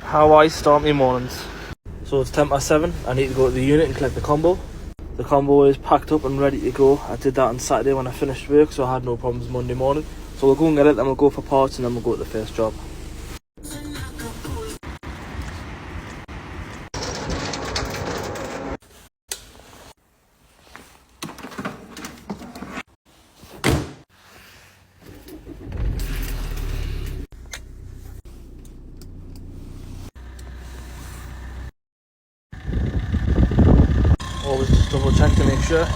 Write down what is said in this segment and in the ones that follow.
How I start my mornings. So it's 7:10. I need to go to the unit and collect the combo. The combo is packed up and ready to go. I did that on Saturday when I finished work, so I had no problems Monday morning. So we'll go and get it, then we'll go for parts, and then we'll go to the first job. Always just double check to make sure.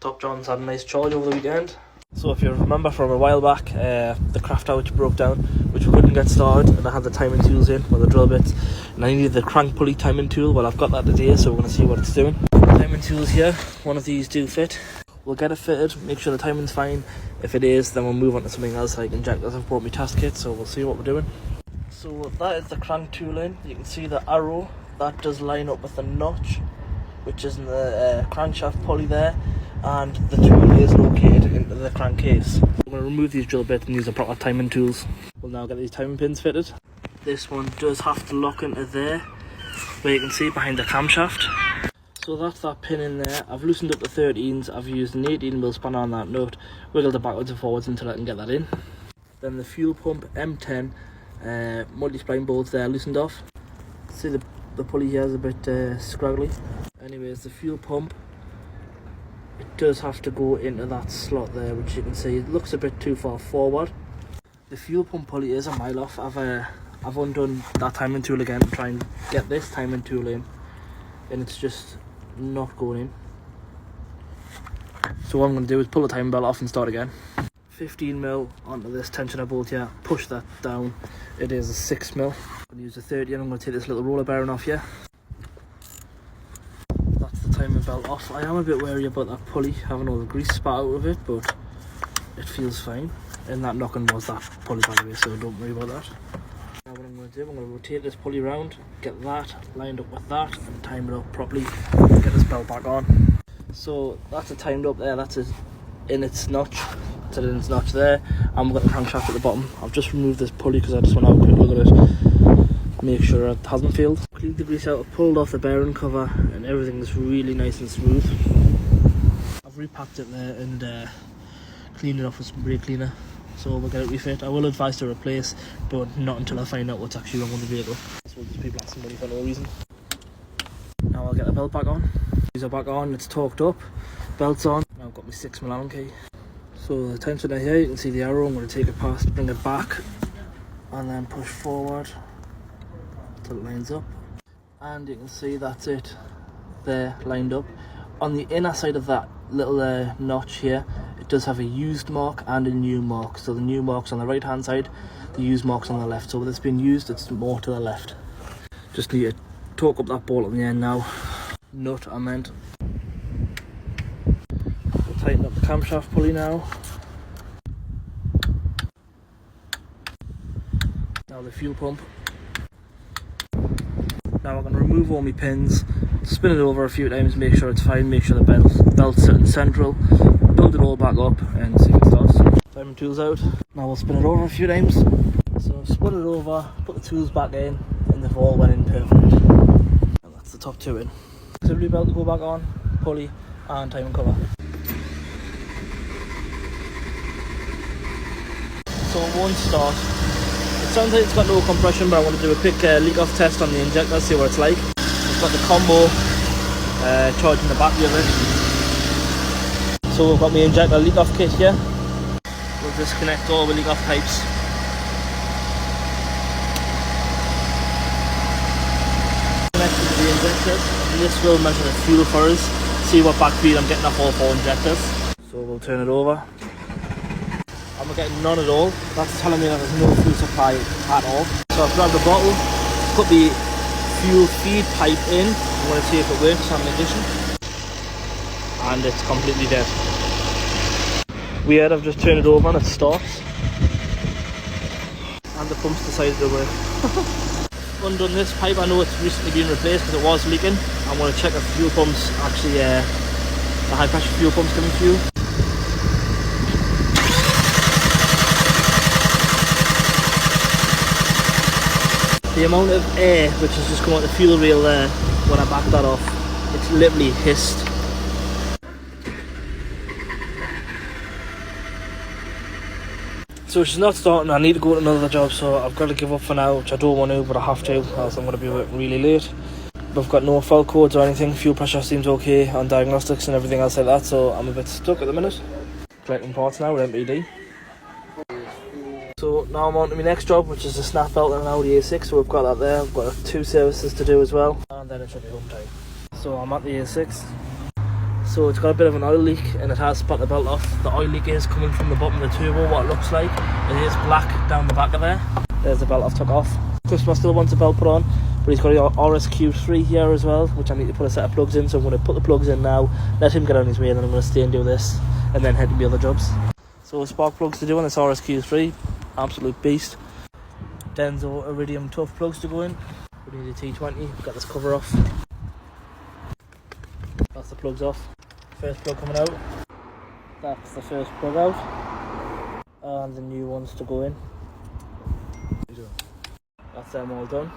Top John's had a nice charge over the weekend. So if you remember from a while back, the craft which broke down, which we couldn't get started, and I had the timing tools in, with the drill bits, and I needed the crank pulley timing tool. Well, I've got that today, so we're going to see what it's doing. Timing tools here, one of these do fit. We'll get it fitted, make sure the timing's fine. If it is, then we'll move on to something else like injectors. I've brought my test kit, so we'll see what we're doing. So that is the crank tool in. You can see the arrow, that does line up with the notch, which is in the crankshaft pulley there, and the tool is located into the crankcase. I'm going to remove these drill bits and use the proper timing tools. We'll now get these timing pins fitted. This one does have to lock into there, where you can see behind the camshaft. So that's that pin in there. I've loosened up the 13s, I've used an 18mm spanner on that nut, wiggled it backwards and forwards until I can get that in. Then the fuel pump M10 multi-spline bolts there loosened off. See the pulley here is a bit scraggly. Anyways, the fuel pump, it does have to go into that slot there, which you can see it looks a bit too far forward. The fuel pump pulley is a mile off. I've undone that timing tool again to try and get this timing tool in, and it's just not going in. So what I'm going to do is pull the timing belt off and start again. 15mm onto this tensioner bolt here, push that down. It is a 6mm. I'm going to use a 30 and I'm going to take this little roller bearing off here. That's the timing belt off. I am a bit wary about that pulley having all the grease spat out of it, but it feels fine. And that knocking was that pulley, by the way, so don't worry about that. Now what I'm going to do, I'm going to rotate this pulley around, get that lined up with that, and time it up properly, and get this belt back on. So that's it timed up there, that's it in its notch. It's in its notch there, and we've got the crankshaft at the bottom. I've just removed this pulley because I just want to have a quick look at it, make sure it hasn't failed. Cleaned the grease out, I've pulled off the bearing cover, and everything's really nice and smooth. I've repacked it there and cleaned it off with some brake cleaner, so we'll get it refit. I will advise to replace, but not until I find out what's actually wrong with the vehicle. So just people asking money for no reason. Now I'll get the belt back on. These are back on, it's torqued up, belt's on. Now I've got my 6mm Allen key. So the tensioner here, you can see the arrow. I'm going to take it past, bring it back, and then push forward until it lines up. And you can see that's it there, lined up. On the inner side of that little notch here, it does have a used mark and a new mark. So the new mark's on the right hand side, the used mark's on the left. So when it's been used, it's more to the left. Just need to torque up that bolt on the end now. Nut, I meant. We'll tighten up the camshaft pulley now. Now the fuel pump. Now I'm going to remove all my pins, spin it over a few times, make sure it's fine, make sure the belt's sitting central, build it all back up and see if it starts. Timing tools out. Now we'll spin it over a few times. So I've spun it over, put the tools back in, and they've all went in perfect. And that's the top two in. Auxiliary belt to go back on, pulley and timing cover. So it won't start. It sounds like it's got no compression, but I want to do a quick leak-off test on the injector, see what it's like. We've got the combo charging the battery of it. So we've got my injector leak-off kit here. We'll disconnect all the leak-off pipes. Connected to the injectors, and this will measure the fuel for us, see what back feed I'm getting off all 4 injectors. So we'll turn it over. I'm getting none at all. That's telling me that there's no fuel supply at all. So I've grabbed a bottle, put the fuel feed pipe in. I'm going to see if it works on the ignition. And it's completely dead. Weird, I've just turned it over and it starts. And the pump's decided to work. Undone this pipe, I know it's recently been replaced because it was leaking. I'm going to check if fuel pumps actually, the high pressure fuel pumps giving fuel. The amount of air which has just come out the fuel rail there when I backed that off, it's literally hissed. So she's not starting. I need to go to another job, so I've got to give up for now, which I don't want to, but I have to, else I'm going to be working really late. But I've got no fault codes or anything. Fuel pressure seems okay on diagnostics and everything else like that, so I'm a bit stuck at the minute. Collecting parts now with MPD. So now I'm on to my next job, which is a snap belt and an Audi A6, so we've got that there. I've got 2 services to do as well, and then it should be home time. So I'm at the A6. So it's got a bit of an oil leak and it has spat the belt off. The oil leak is coming from the bottom of the turbo, what it looks like. It is black down the back of there. There's the belt I've took off. Customer still wants a belt put on, but he's got a RSQ3 here as well, which I need to put a set of plugs in. So I'm going to put the plugs in now, let him get on his way, and then I'm going to stay and do this, and then head to the other jobs. So spark plugs to do on this RSQ3, absolute beast. Denso Iridium tough plugs to go in. We need a T20, we've got this cover off. That's the plugs off. First plug coming out. That's the first plug out. And the new ones to go in. That's them all done.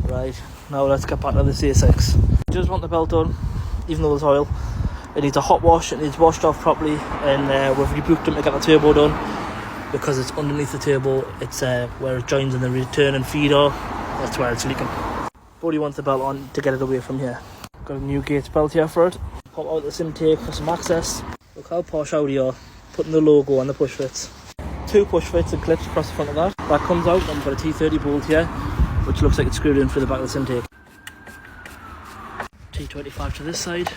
Right, now let's get back to the C6. Just want the belt done, even though there's oil. It needs a hot wash, it needs washed off properly, and we've rebuked them to get the turbo done, because it's underneath the turbo. It's where it joins in the return and feed are, that's where it's leaking. But he wants the belt on to get it away from here. Got a new Gates belt here for it. Pop out the sim take for some access. Look how posh Audi are, putting the logo on the push fits. 2 push fits and clips across the front of that. That comes out, and we've got a T30 bolt here, which looks like it's screwed in through the back of the sim take. T25 to this side.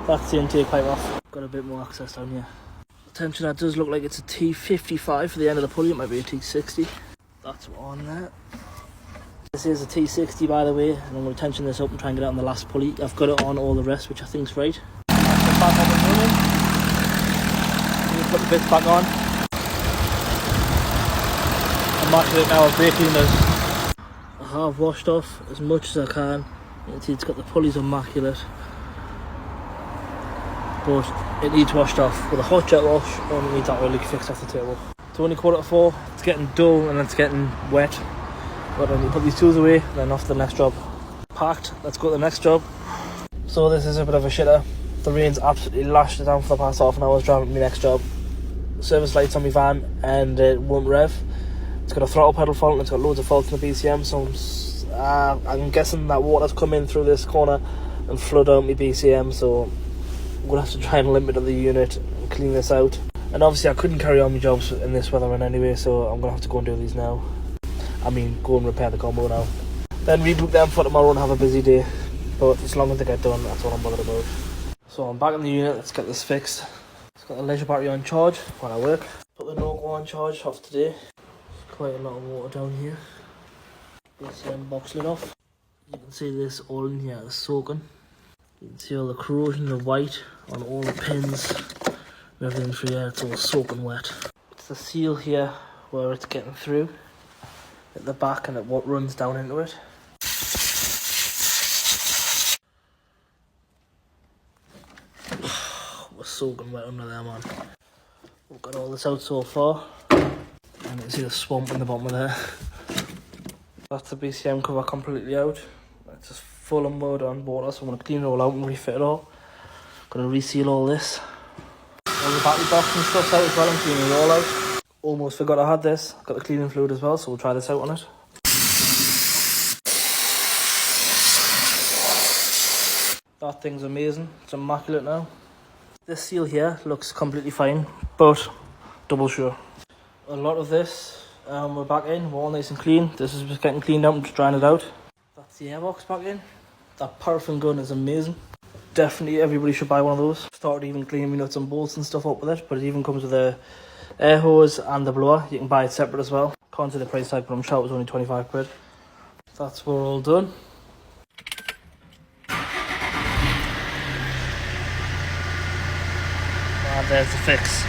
That's the intake pipe off. Got a bit more access down here. Attention, that does look like it's a T55 for the end of the pulley. It might be a T60. That's on there. This is a T60 by the way, and I'm going to tension this up and try and get it on the last pulley. I've got it on all the rest, which I think's right. That's the back up and running. Put the bits back on. Immaculate now with brake cleaners. I have washed off as much as I can. You can see it's got the pulleys immaculate, but it needs washed off with a hot jet wash, and it needs that oil leak fixed off the turbo. It's only 4:15, it's getting dull and it's getting wet, but I need to put these tools away, then off to the next job. Packed, let's go to the next job. So this is a bit of a shitter. The rain's absolutely lashed it down for the past half an hour. I was driving to my next job. Service lights on my van and it won't rev. It's got a throttle pedal fault and it's got loads of faults in the BCM, so I'm guessing that water's come in through this corner and flood out my BCM, so I'm going to have to try and limit the unit and clean this out. And obviously I couldn't carry on my jobs in this weather in anyway, so I'm going to have to go and do these now. I mean, go and repair the combo now. Then reboot them for tomorrow and have a busy day. But as long as they get done, that's what I'm bothered about. So I'm back in the unit, let's get this fixed. It's got the leisure battery on charge while I work. Put the no-go on charge off today. There's quite a lot of water down here. BCM box lid off. You can see this all in here is soaking. You can see all the corrosion of white on all the pins. Everything through here, it's all soaking wet. It's the seal here where it's getting through at the back, and what runs down into it. We're soaking wet under there, man. We've got all this out so far, and you can see the swamp in the bottom of there. That's the BCM cover completely out. It's just full of mud on water, so I'm going to clean it all out and refit it all. Going to reseal all this. All the battery box and stuff's out as well, I'm cleaning it all out. Almost forgot I had this. Got the cleaning fluid as well, so we'll try this out on it. That thing's amazing. It's immaculate now. This seal here looks completely fine, but double sure. A lot of this we're back in, we're all nice and clean. This is just getting cleaned out and just drying it out. That's the airbox back in. That paraffin gun is amazing. Definitely everybody should buy one of those. Started even cleaning my nuts and bolts and stuff up with it, but it even comes with a air hose and the blower. You can buy it separate as well. Can't see the price tag, but I'm sure it was only 25 quid. That's we're all done. And there's the fix.